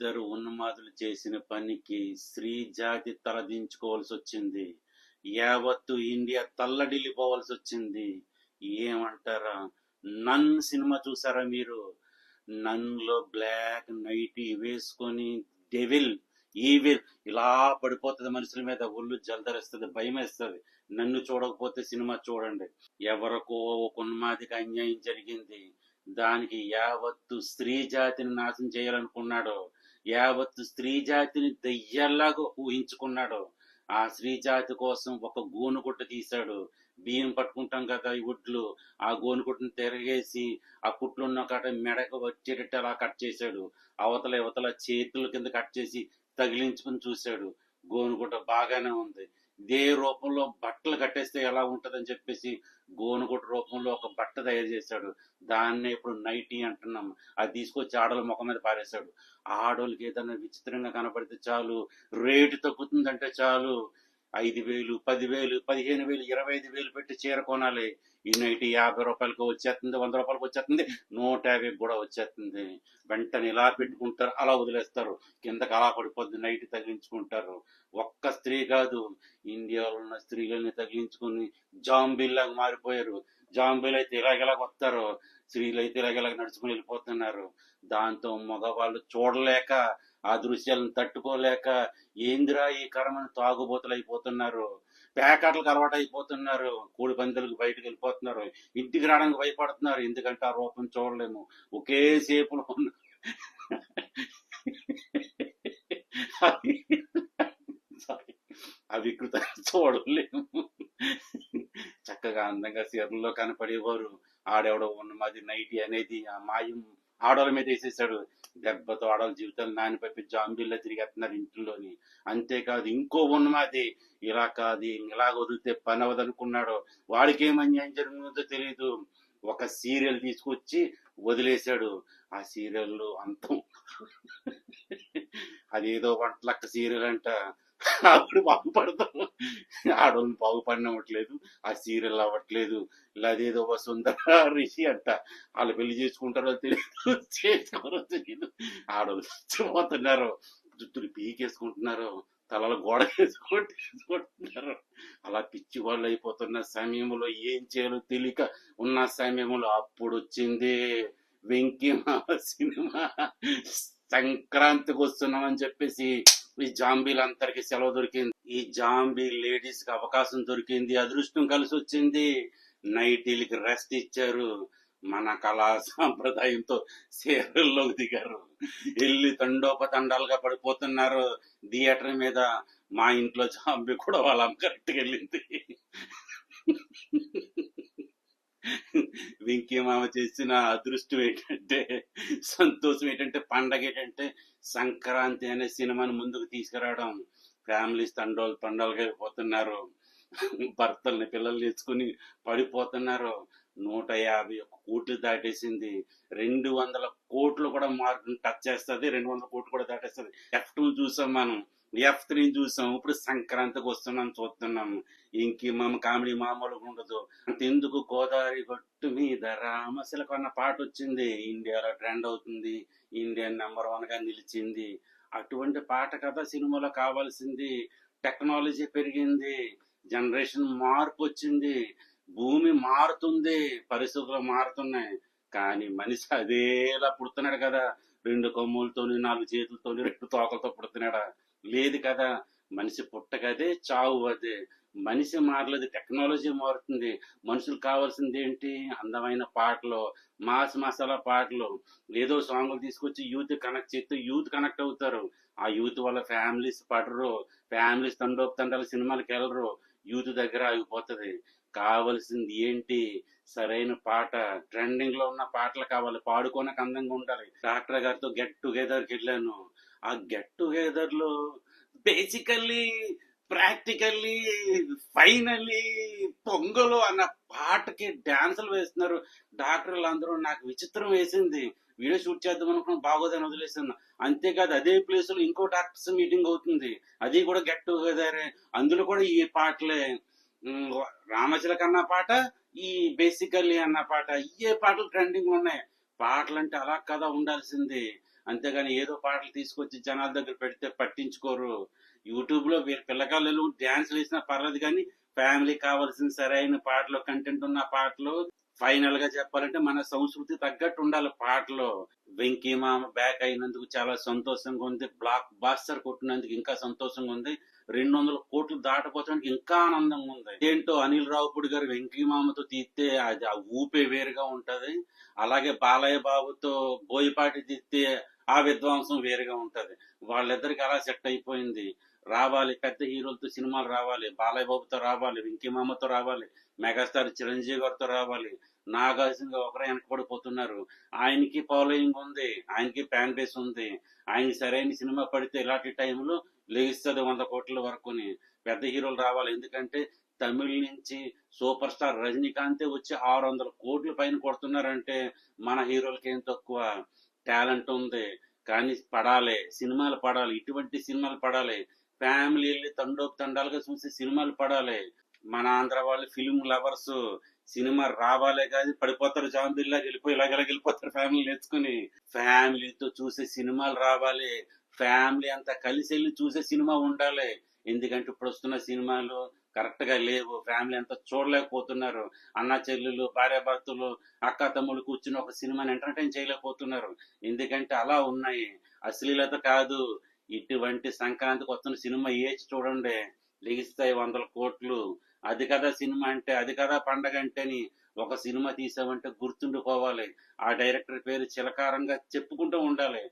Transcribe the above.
ఇద్దరు ఉన్మాదులు చేసిన పనికి స్త్రీ జాతి తలదించుకోవాల్సి వచ్చింది. యావత్తు ఇండియా తల్లడిల్లిపోవాల్సి వచ్చింది. ఏమంటారా? నన్ సినిమా చూసారా మీరు? నన్లో బ్లాక్ నైటీ వేసుకొని డెవిల్ ఈవిల్ ఇలా పడిపోతుంది మనుషుల మీద, ఒళ్ళు జలదరిస్తుంది, భయం వేస్తుంది. నన్ను చూడకపోతే సినిమా చూడండి. ఎవరికో ఒక ఉన్మాదికి అన్యాయం జరిగింది, దానికి యావత్తు స్త్రీ జాతిని నాశనం చేయాలనుకున్నాడు. యావత్తు స్త్రీ జాతిని దెయ్యాల్లాగా ఊహించుకున్నాడు. ఆ స్త్రీ జాతి కోసం ఒక గోనుగుట్ట తీశాడు. బియ్యం పట్టుకుంటాం కదా ఈ ఒడ్లు, ఆ గోనుగుట్టను తిరగేసి ఆ కుట్లు ఉన్న కాట మెడకు వచ్చేటట్టు అలా కట్ చేశాడు. అవతల యువతల చేతుల కింద కట్ చేసి తగిలించుకుని చూశాడు. గోనుగుట్ట బాగానే ఉంది. ఇదే రూపంలో బట్టలు కట్టేస్తే ఎలా ఉంటదని చెప్పేసి గోనుగుట్ట రూపంలో ఒక బట్ట తయారు చేశాడు. దాన్నే ఇప్పుడు నైటీ అంటున్నాం. అది తీసుకొచ్చి ఆడోళ్ళ ముఖం మీద పారేశాడు. ఆడోళ్ళకి ఏదైనా విచిత్రంగా కనపడితే చాలు, రేటు తగ్గుతుందంటే చాలు 5,000, 10,000, 15,000, 25,000 పెట్టి చీర కొనాలి. ఈ నైటీ 50 రూపాయలకి వచ్చేస్తుంది, 100 రూపాయలకి వచ్చేస్తుంది, 150 కూడా వచ్చేస్తుంది. వెంటనే ఇలా పెట్టుకుంటారు, అలా వదిలేస్తారు, కిందకి అలా పడిపోద్ది, నైటీ తగిలించుకుంటారు. ఒక్క స్త్రీ కాదు, ఇండియాలో ఉన్న స్త్రీలని తగిలించుకుని జాంబీల్లాగా మారిపోయారు. జాంబీలు అయితే ఇలాగెలాగ వస్తారు, స్త్రీలు అయితే ఇలాగెలాగ నడుచుకుని వెళ్ళిపోతున్నారు. దాంతో మగవాళ్ళు చూడలేక, ఆ దృశ్యాలను తట్టుకోలేక, ఏందిరా ఈ కర్మని తాగుబోతులు అయిపోతున్నారు, ప్యాకెట్లకు అలవాటు అయిపోతున్నారు, కూడి పందులకు బయటకు వెళ్ళిపోతున్నారు, ఇంటికి రావడానికి భయపడుతున్నారు. ఎందుకంటే ఆ రూపం చూడలేము, ఒకే సేపులో ఉన్న ఆ వికృతాన్ని చూడలేము. చక్కగా అందంగా సీరియల్లో కనపడేవారు, ఆడెవడో ఉన్నమాది నైటీ అనేది ఆ మాయం ఆడవాళ్ళ మీద వేసేసాడు. దెబ్బతో ఆడవాళ్ళ జీవితాలు నానిపై జాంబీల్లో తిరిగేస్తున్నారు ఇంట్లోని. అంతేకాదు, ఇంకో ఉన్నమాది ఇలా కాదు, ఇలా వదిలితే పని అవదనుకున్నాడు. వాడికి ఏం అన్యాయం జరిగిందో తెలియదు. ఒక సీరియల్ తీసుకొచ్చి వదిలేశాడు. ఆ సీరియల్లో అంతం, అదేదో వంటలక్క సీరియల్ అంట. ఆవిడ బాగుపడతాం, ఆడవాళ్ళు బాగుపడినవ్వట్లేదు, ఆ సీరియల్ అవ్వట్లేదు. ఇలా అదేదో వసుంధర రిషి అంట, వాళ్ళు పెళ్లి చేసుకుంటారో తెలియదు, చేసుకోరో తెలియదు. ఆడవాళ్ళు చచ్చిపోతున్నారు, జుట్టులు పీకేసుకుంటున్నారు, తలలు గోడ వేసుకుంటున్నారు. అలా పిచ్చి వాళ్ళు అయిపోతున్న సమయంలో ఏం చేయాలో తెలియక ఉన్న సమయంలో అప్పుడు వచ్చింది వెంకీ మామ సినిమా. సంక్రాంతికి వస్తున్నామని చెప్పేసి ఈ జాంబీలందరికీ సెలవు దొరికింది. ఈ జాంబీ లేడీస్ కి అవకాశం దొరికింది, అదృష్టం కలిసి వచ్చింది. నైటీలకి రెస్ట్ ఇచ్చారు. మన కళా సాంప్రదాయంతో సీరియల్లోకి దిగారు. వెళ్ళి తండోపతండాలుగా పడిపోతున్నారు థియేటర్ మీద. మా ఇంట్లో జాంబీ కూడా వాళ్ళ అమ్మ కరెక్ట్గా వెళ్ళింది. వెంకీ మామ చేసిన అదృష్టం ఏంటంటే, సంతోషం ఏంటంటే, పండగ ఏంటంటే సంక్రాంతి అనే సినిమాని ముందుకు తీసుకురావడం. ఫ్యామిలీస్ తండాలుగా అయిపోతున్నారు, భర్తల్ని పిల్లలు తెచ్చుకుని పడిపోతున్నారు. 151 కోట్లు దాటేసింది. 200 కోట్లు కూడా మార్కుని టచ్ చేస్తుంది, 200 కోట్లు కూడా దాటేస్తుంది. F2 చూసాం మనం, F3 చూసాం, ఇప్పుడు సంక్రాంతికి వస్తున్నాం చూస్తున్నాం. ఇంక మామ కామెడీ మామూలుగా ఉండదు. అంతెందుకు, గోదావరి గట్టు మీద రామశిలకు అన్న పాట వచ్చింది, ఇండియాలో ట్రెండ్ అవుతుంది, ఇండియన్ నెంబర్ 1 గా నిలిచింది. అటువంటి పాట కదా సినిమాలో కావాల్సింది. టెక్నాలజీ పెరిగింది, జనరేషన్ మార్పు వచ్చింది, భూమి మారుతుంది, పరిస్థితులు మారుతున్నాయి. కానీ మనిషి అదేలా పుడుతున్నాడు కదా, 2 కొమ్ములతోని, 4 చేతులతోని, 2 తోకలతో పుడుతున్నాడా? లేదు కదా. మనిషి పుట్టకదే, చావు అదే. మనిషి మారలేదు, టెక్నాలజీ మారుతుంది. మనుషులు కావాల్సింది ఏంటి? అందమైన పాటలు, మాస్ మసాలా పాటలు, ఏదో సాంగ్లు తీసుకొచ్చి యూత్ కనెక్ట్ చేస్తే యూత్ కనెక్ట్ అవుతారు. ఆ యూత్ వల్ల ఫ్యామిలీస్ పడరు, ఫ్యామిలీస్ తండాలు సినిమాలకు వెళ్ళరు, యూత్ దగ్గర ఆగిపోతుంది. కావలసింది ఏంటి? సరైన పాట, ట్రెండింగ్ లో ఉన్న పాటలు కావాలి, పాడుకోనక అందంగా ఉండాలి. డాక్టర్ గారితో గెట్ టుగెదర్కి వెళ్ళాను. ఆ గెట్ టుగెదర్ లో బేసికల్లీ, ప్రాక్టికల్లీ, ఫైనల్లీ పొంగలు అన్న పాటకి డాన్సులు వేస్తున్నారు డాక్టర్లు అందరూ. నాకు విచిత్రం వేసింది. వీడియో షూట్ చేద్దాం అనుకున్న, బాగోదని వదిలేసాను. అంతేకాదు, అదే ప్లేస్ లో ఇంకో డాక్టర్స్ మీటింగ్ అవుతుంది, అది కూడా గెట్ టుగెదరే. అందులో కూడా ఈ పాటలే. రామచిలక అన్న పాట, ఈ బేసికల్లీ అన్న పాట, ఇవే పాటలు ట్రెండింగ్ ఉన్నాయి. పాటలు అంటే అలా కదా ఉండాల్సింది. అంతేగాని ఏదో పాటలు తీసుకొచ్చి జనాల దగ్గర పెడితే పట్టించుకోరు. యూట్యూబ్ లో వీళ్ళ పిల్లగాళ్ళు డ్యాన్స్లు వేసినా పర్లేదు కానీ ఫ్యామిలీ కావాల్సిన సరైన పాటలు, కంటెంట్ ఉన్న పాటలు, ఫైనల్ గా చెప్పాలంటే మన సంస్కృతి తగ్గట్టు ఉండాలి పాటలు. వెంకీ మామ బ్యాక్ అయినందుకు చాలా సంతోషంగా ఉంది. బ్లాక్ బాస్టర్ కొట్టినందుకు ఇంకా సంతోషంగా ఉంది. 200 కోట్లు దాటపోవడానికి ఇంకా ఆనందంగా ఉంది. ఏంటో అనిల్ రావుపూడి గారు వెంకీ మామతో తీస్తే అది ఆ ఊపే వేరుగా ఉంటది. అలాగే బాలయ్య బాబుతో బోయపాటి తీస్తే ఆ విధ్వంసం వేరుగా ఉంటది. వాళ్ళిద్దరికి అలా సెట్ అయిపోయింది. రావాలి పెద్ద హీరోలతో సినిమాలు రావాలి, బాలయ్య బాబుతో రావాలి, వెంకీ మామతో రావాలి, మెగాస్టార్ చిరంజీవి గారితో రావాలి. నాగార్జున ఒకరే వెనకబడిపోతున్నారు. ఆయనకి ఫాలోయింగ్ ఉంది, ఆయనకి ఫ్యాన్ బేస్ ఉంది. ఆయనకి సరైన సినిమా పడితే ఇలాంటి టైంలో లెగిస్తుంది 100 కోట్ల వరకుని. పెద్ద హీరోలు రావాలి, ఎందుకంటే తమిళ నుంచి సూపర్ స్టార్ రజనీకాంతే వచ్చి 600 కోట్ల పైన కొడుతున్నారంటే మన హీరోలకి ఏం తక్కువ. టాలెంట్ ఉంది కానీ పడాలి, సినిమాలు పడాలి, ఇటువంటి సినిమాలు పడాలి. ఫ్యామిలీ వెళ్ళి తండోపు తండాలుగా చూసి సినిమాలు పడాలి. మన ఆంధ్ర వాళ్ళు ఫిల్మ్ లవర్స్ సినిమా రావాలే కానీ పడిపోతారు, జాంబిల్లా వెళ్ళిపోయి ఇలాగ వెళ్ళిపోతారు ఫ్యామిలీ నేర్చుకుని. ఫ్యామిలీతో చూసే సినిమాలు రావాలి, ఫ్యామిలీ అంతా కలిసి వెళ్ళి చూసే సినిమా ఉండాలి. ఎందుకంటే ఇప్పుడు వస్తున్న సినిమాలు కరెక్ట్ గా లేవు, ఫ్యామిలీ అంతా చూడలేకపోతున్నారు. అన్న చెల్లెలు, భార్య భర్తలు, అక్క తమ్ముళ్ళు కూర్చుని ఒక సినిమాని ఎంటర్టైన్ చేయలేకపోతున్నారు. ఎందుకంటే అలా ఉన్నాయి. అశ్లీలత కాదు, ఇటువంటి సంక్రాంతికి వస్తున్న సినిమా ఏచి చూడండి, లెగిస్తాయి 100 కోట్లు. అది కదా సినిమా అంటే, అది కదా పండగ అంటే అని ఒక సినిమా తీసామంటే గుర్తుండిపోవాలి. ఆ డైరెక్టర్ పేరు చిలకారంగా చెప్పుకుంటూ ఉండాలి.